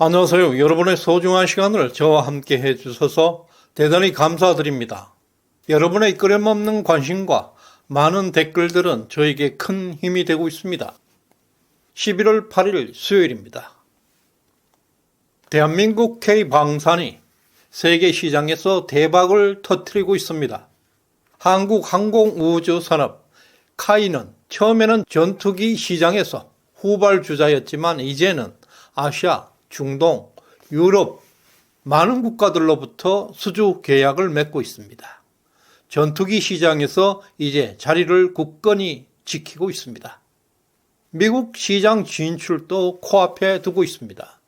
안녕하세요. 여러분의 소중한 시간을 저와 함께 해주셔서 대단히 감사드립니다. 여러분의 끄림없는 관심과 많은 댓글들은 저에게 큰 힘이 되고 있습니다. 11월 8일 수요일입니다. 대한민국 K방산이 세계 시장에서 대박을 터뜨리고 있습니다. 한국항공우주산업 카이는 처음에는 전투기 시장에서 후발주자였지만 이제는 아시아, 중동, 유럽 많은 국가들로부터 수주 계약을 맺고 있습니다. 전투기 시장에서 이제 자리를 굳건히 지키고 있습니다. 미국 시장 진출도 코앞에 두고 있습니다.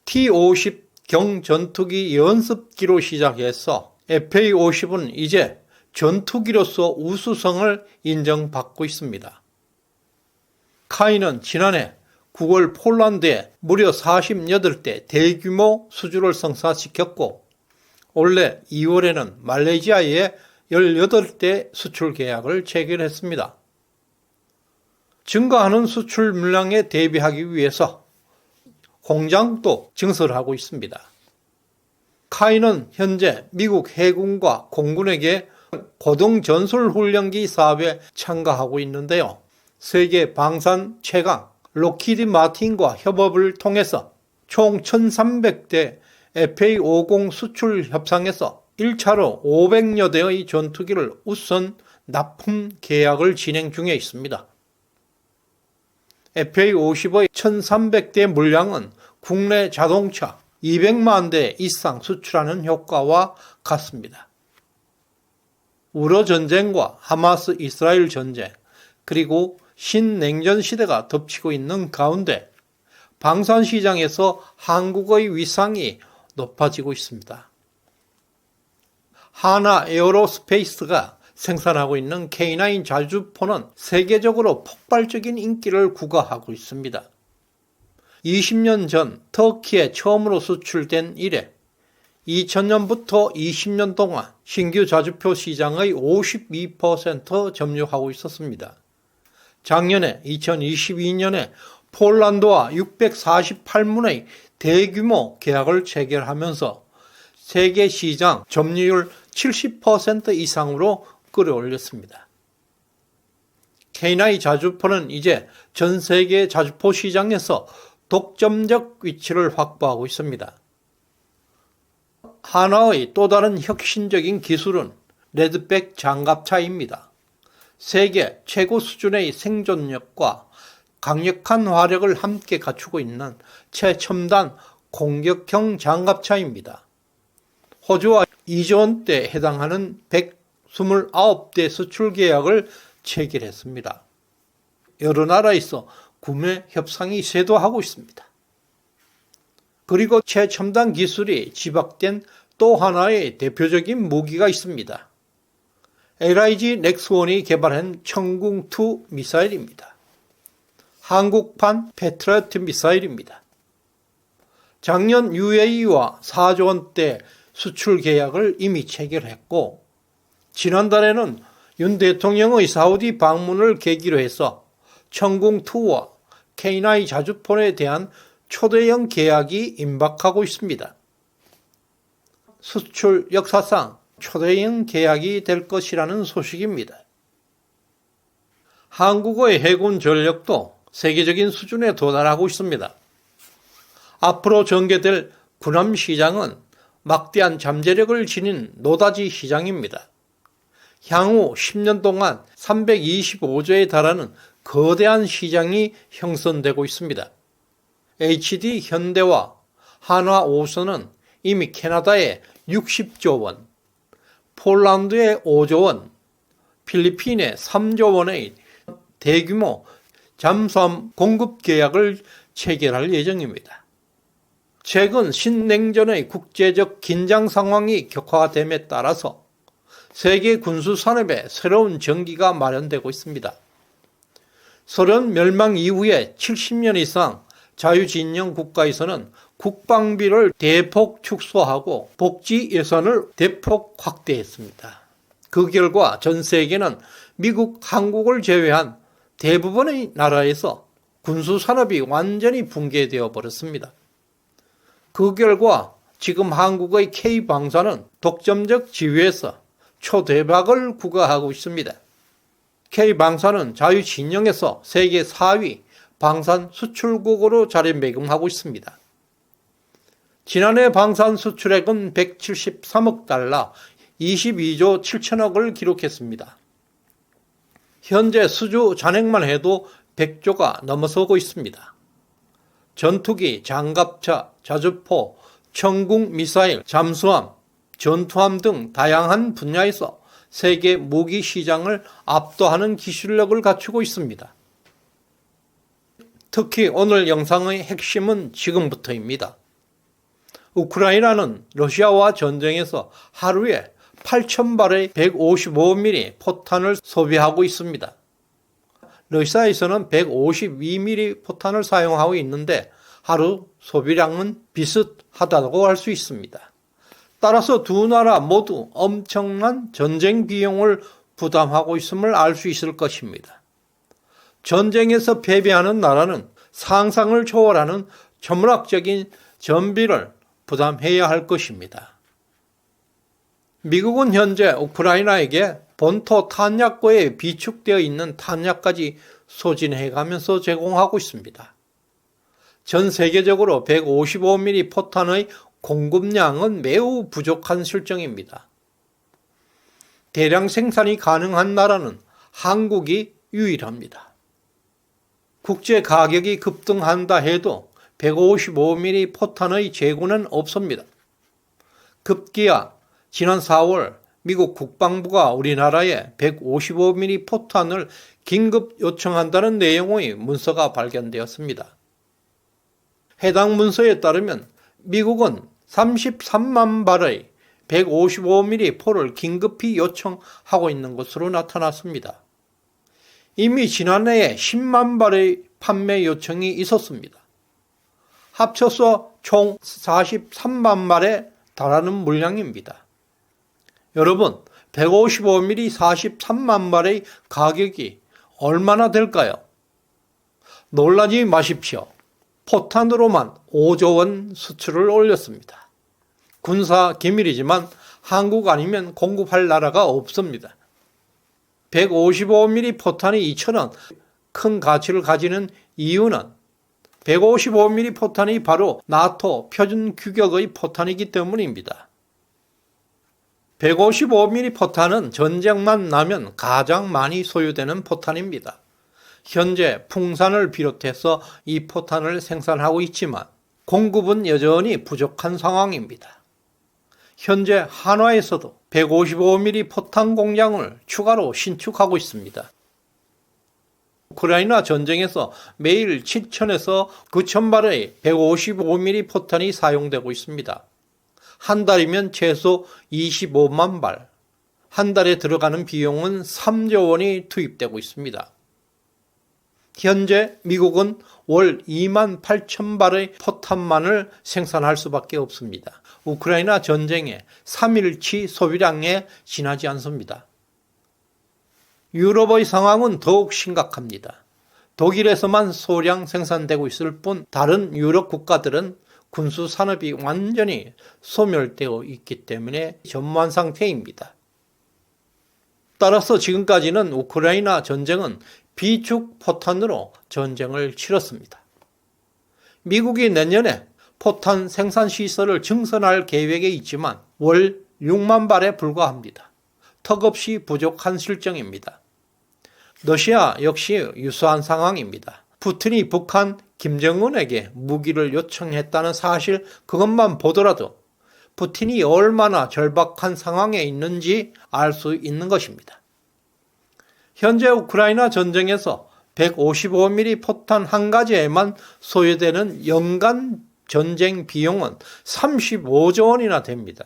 T-50 경전투기 연습기로 시작해서 FA-50은 이제 전투기로서 우수성을 인정받고 있습니다. 카이는 지난해 9월 폴란드에 무려 48대 대규모 수주를 성사시켰고 올해 2월에는 말레이시아에 18대 수출 계약을 체결했습니다. 증가하는 수출 물량에 대비하기 위해서 공장도 증설하고 있습니다. 카이는 현재 미국 해군과 공군에게 고등전술훈련기 사업에 참가하고 있는데요. 세계 방산 최강 록히드 마틴과 협업을 통해서 총 1300대 FA-50 수출 협상에서 1차로 500여 대의 전투기를 우선 납품 계약을 진행 중에 있습니다. FA-50의 1300대 물량은 국내 자동차 200만 대 이상 수출하는 효과와 같습니다. 우러 전쟁과 하마스 이스라엘 전쟁 그리고 신냉전 시대가 덮치고 있는 가운데 방산 시장에서 한국의 위상이 높아지고 있습니다. 하나 에어로스페이스가 생산하고 있는 K9 자주포는 세계적으로 폭발적인 인기를 구가하고 있습니다. 20년 전 터키에 처음으로 수출된 이래 2000년부터 20년 동안 신규 자주포 시장의 52% 점유하고 있었습니다. 작년에 2022년에 폴란드와 648문의 대규모 계약을 체결하면서 세계 시장 점유율 70% 이상으로 끌어올렸습니다. K9 자주포는 이제 전 세계 자주포 시장에서 독점적 위치를 확보하고 있습니다. 하나의 또 다른 혁신적인 기술은 레드백 장갑차입니다. 세계 최고 수준의 생존력과 강력한 화력을 함께 갖추고 있는 최첨단 공격형 장갑차입니다. 호주와 2조 원대에 해당하는 129대 수출 계약을 체결했습니다. 여러 나라에서 구매 협상이 쇄도하고 있습니다. 그리고 최첨단 기술이 집약된 또 하나의 대표적인 무기가 있습니다. LIG 넥스원이 개발한 천궁2 미사일입니다. 한국판 패트리어트 미사일입니다. 작년 UAE와 4조 원대 수출 계약을 이미 체결했고 지난달에는 윤 대통령의 사우디 방문을 계기로 해서 천궁2와 K9 자주포에 대한 초대형 계약이 임박하고 있습니다. 수출 역사상 초대형 계약이 될 것이라는 소식입니다. 한국의 해군 전력도 세계적인 수준에 도달하고 있습니다. 앞으로 전개될 군함 시장은 막대한 잠재력을 지닌 노다지 시장입니다. 향후 10년 동안 325조에 달하는 거대한 시장이 형성되고 있습니다. HD 현대와 한화오선은 이미 캐나다에 60조 원, 폴란드에 5조 원, 필리핀에 3조 원의 대규모 잠수함 공급 계약을 체결할 예정입니다. 최근 신냉전의 국제적 긴장 상황이 격화됨에 따라서 세계 군수 산업에 새로운 전기가 마련되고 있습니다. 소련 멸망 이후에 70년 이상 자유진영 국가에서는 국방비를 대폭 축소하고 복지 예산을 대폭 확대했습니다. 그 결과 전 세계는 미국, 한국을 제외한 대부분의 나라에서 군수산업이 완전히 붕괴되어 버렸습니다. 그 결과 지금 한국의 K방산은 독점적 지위에서 초대박을 구가하고 있습니다. K방산은 자유진영에서 세계 4위 방산 수출국으로 자리매김하고 있습니다. 지난해 방산 수출액은 173억 달러, 22조 7천억을 기록했습니다. 현재 수주 잔액만 해도 100조가 넘어서고 있습니다. 전투기, 장갑차, 자주포, 천궁 미사일, 잠수함, 전투함 등 다양한 분야에서 세계 무기 시장을 압도하는 기술력을 갖추고 있습니다. 특히 오늘 영상의 핵심은 지금부터입니다. 우크라이나는 러시아와 전쟁에서 하루에 8,000발의 155mm 포탄을 소비하고 있습니다. 러시아에서는 152mm 포탄을 사용하고 있는데 하루 소비량은 비슷하다고 할 수 있습니다. 따라서 두 나라 모두 엄청난 전쟁 비용을 부담하고 있음을 알 수 있을 것입니다. 전쟁에서 패배하는 나라는 상상을 초월하는 천문학적인 전비를 부담해야 할 것입니다. 미국은 현재 우크라이나에게 본토 탄약고에 비축되어 있는 탄약까지 소진해가면서 제공하고 있습니다. 전 세계적으로 155mm 포탄의 공급량은 매우 부족한 실정입니다. 대량 생산이 가능한 나라는 한국이 유일합니다. 국제 가격이 급등한다 해도 155mm 포탄의 재고는 없습니다. 급기야 지난 4월 미국 국방부가 우리나라에 155mm 포탄을 긴급 요청한다는 내용의 문서가 발견되었습니다. 해당 문서에 따르면 미국은 33만 발의 155mm 포를 긴급히 요청하고 있는 것으로 나타났습니다. 이미 지난해에 10만 발의 판매 요청이 있었습니다. 합쳐서 총 43만 발에 달하는 물량입니다. 여러분, 155mm 43만 발의 가격이 얼마나 될까요? 놀라지 마십시오. 포탄으로만 5조 원 수출을 올렸습니다. 군사 기밀이지만 한국 아니면 공급할 나라가 없습니다. 155mm 포탄이 2,000원, 큰 가치를 가지는 이유는 155mm 포탄이 바로 나토 표준 규격의 포탄이기 때문입니다. 155mm 포탄은 전쟁만 나면 가장 많이 소요되는 포탄입니다. 현재 풍산을 비롯해서 이 포탄을 생산하고 있지만 공급은 여전히 부족한 상황입니다. 현재 한화에서도 155mm 포탄 공장을 추가로 신축하고 있습니다. 우크라이나 전쟁에서 매일 7,000에서 9,000발의 155mm 포탄이 사용되고 있습니다. 한 달이면 최소 25만 발, 한 달에 들어가는 비용은 3조 원이 투입되고 있습니다. 현재 미국은 월 2만 8천 발의 포탄만을 생산할 수밖에 없습니다. 우크라이나 전쟁의 3일치 소비량에 지나지 않습니다. 유럽의 상황은 더욱 심각합니다. 독일에서만 소량 생산되고 있을 뿐 다른 유럽 국가들은 군수 산업이 완전히 소멸되어 있기 때문에 전무한 상태입니다. 따라서 지금까지는 우크라이나 전쟁은 비축 포탄으로 전쟁을 치렀습니다. 미국이 내년에 포탄 생산 시설을 증설할 계획에 있지만 월 6만 발에 불과합니다. 턱없이 부족한 실정입니다. 러시아 역시 유사한 상황입니다. 푸틴이 북한 김정은에게 무기를 요청했다는 사실 그것만 보더라도 푸틴이 얼마나 절박한 상황에 있는지 알 수 있는 것입니다. 현재 우크라이나 전쟁에서 155mm 포탄 한 가지에만 소요되는 연간 전쟁 비용은 35조 원이나 됩니다.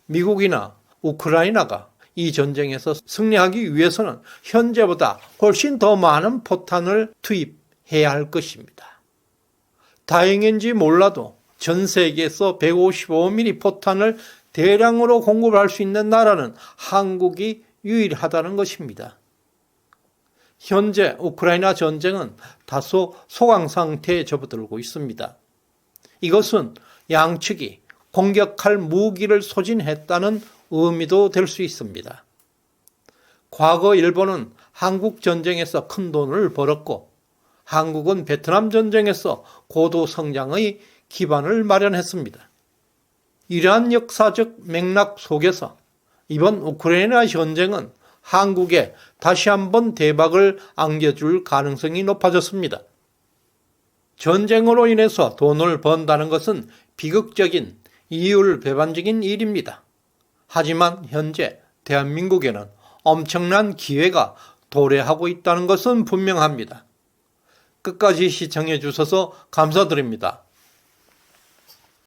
미국이나 우크라이나가 이 전쟁에서 승리하기 위해서는 현재보다 훨씬 더 많은 포탄을 투입해야 할 것입니다. 다행인지 몰라도 전 세계에서 155mm 포탄을 대량으로 공급할 수 있는 나라는 한국이 유일하다는 것입니다. 현재 우크라이나 전쟁은 다소 소강 상태에 접어들고 있습니다. 이것은 양측이 공격할 무기를 소진했다는 의미도 될 수 있습니다. 과거 일본은 한국 전쟁에서 큰 돈을 벌었고 한국은 베트남 전쟁에서 고도 성장의 기반을 마련했습니다. 이러한 역사적 맥락 속에서 이번 우크라이나 전쟁은 한국에 다시 한번 대박을 안겨줄 가능성이 높아졌습니다. 전쟁으로 인해서 돈을 번다는 것은 비극적인 이율배반적인 일입니다. 하지만 현재 대한민국에는 엄청난 기회가 도래하고 있다는 것은 분명합니다. 끝까지 시청해 주셔서 감사드립니다.